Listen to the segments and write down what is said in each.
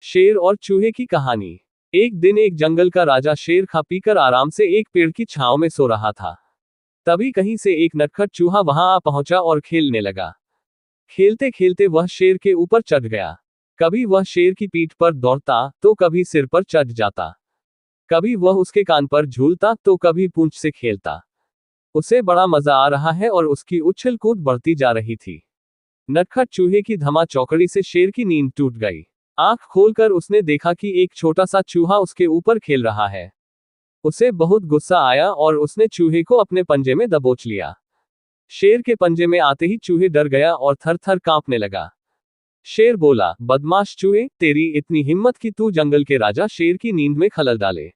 शेर और चूहे की कहानी। एक दिन एक जंगल का राजा शेर खा पीकर आराम से एक पेड़ की छांव में सो रहा था। तभी कहीं से एक नटखट चूहा वहां आ पहुंचा और खेलने लगा। खेलते खेलते वह शेर के ऊपर चढ़ गया। कभी वह शेर की पीठ पर दौड़ता तो कभी सिर पर चढ़ जाता। कभी वह उसके कान पर झूलता तो कभी पूंछ से खेलता। उसे बड़ा मजा आ रहा है और उसकी उछल कूद बढ़ती जा रही थी। नटखट चूहे की धमा चौकड़ी से शेर की नींद टूट गई। आंख खोलकर उसने देखा कि एक छोटा सा चूहा उसके ऊपर खेल रहा है। उसे बहुत गुस्सा आया और उसने चूहे को अपने पंजे में दबोच लिया। शेर के पंजे में आते ही चूहे डर गया और थर थर कांपने लगा। शेर बोला, बदमाश चूहे, तेरी इतनी हिम्मत कि तू जंगल के राजा शेर की नींद में खलल डाले।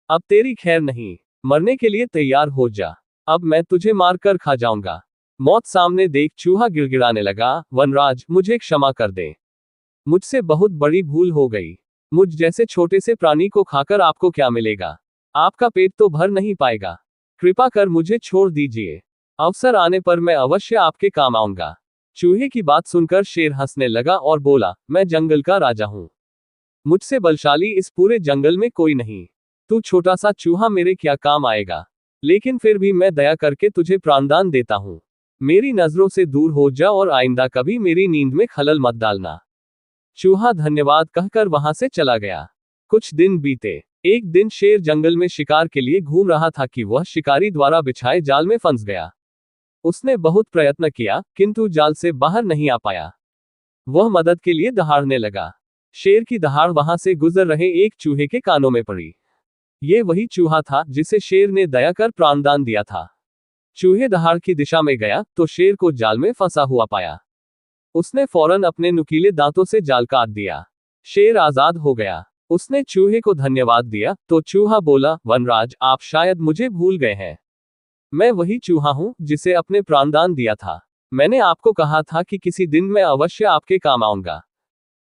अब तेरी खैर नहीं, मरने के लिए तैयार हो जा। अब मैं तुझे मार कर खा जाऊंगा। मौत सामने देख चूहा गिड़गिड़ाने लगा, वनराज, मुझे क्षमा कर दे। मुझसे बहुत बड़ी भूल हो गई। मुझ जैसे छोटे से प्राणी को खाकर आपको क्या मिलेगा? आपका पेट तो भर नहीं पाएगा। कृपा कर मुझे छोड़ दीजिए। अवसर आने पर मैं अवश्य आपके काम आऊंगा। चूहे की बात सुनकर शेर हंसने लगा और बोला, मैं जंगल का राजा हूं। मुझसे बलशाली इस पूरे जंगल में कोई नहीं। तू छोटा सा चूहा मेरे क्या काम आएगा? लेकिन फिर भी मैं दया करके तुझे प्राणदान देता हूं। मेरी नजरों से दूर हो जा और आइंदा कभी मेरी नींद में खलल मत डालना। चूहा धन्यवाद कहकर वहां से चला गया। कुछ दिन बीते। एक दिन शेर जंगल में शिकार के लिए घूम रहा था कि वह शिकारी द्वारा बिछाए जाल में फंस गया। उसने बहुत प्रयत्न किया किंतु जाल से बाहर नहीं आ पाया। वह मदद के लिए दहाड़ने लगा। शेर की दहाड़ वहां से गुजर रहे एक चूहे के कानों में पड़ी। ये वही चूहा था जिसे शेर ने दया कर प्राणदान दिया था। चूहे दहाड़ की दिशा में गया तो शेर को जाल में फंसा हुआ पाया। उसने फौरन अपने नुकीले दांतों से जाल काट दिया। शेर आजाद हो गया। उसने चूहे को धन्यवाद दिया तो चूहा बोला, वनराज, आप शायद मुझे भूल गए हैं। मैं वही चूहा हूं जिसे अपने प्राणदान दिया था। मैंने आपको कहा था कि किसी दिन मैं अवश्य आपके काम आऊंगा।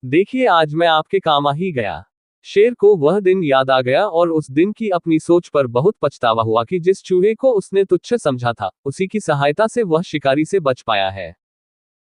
देखिए, आज मैं आपके काम आ ही गया। शेर को वह दिन याद आ गया और उस दिन की अपनी सोच पर बहुत पछतावा हुआ कि जिस चूहे को उसने तुच्छ समझा था, उसी की सहायता से वह शिकारी से बच पाया है।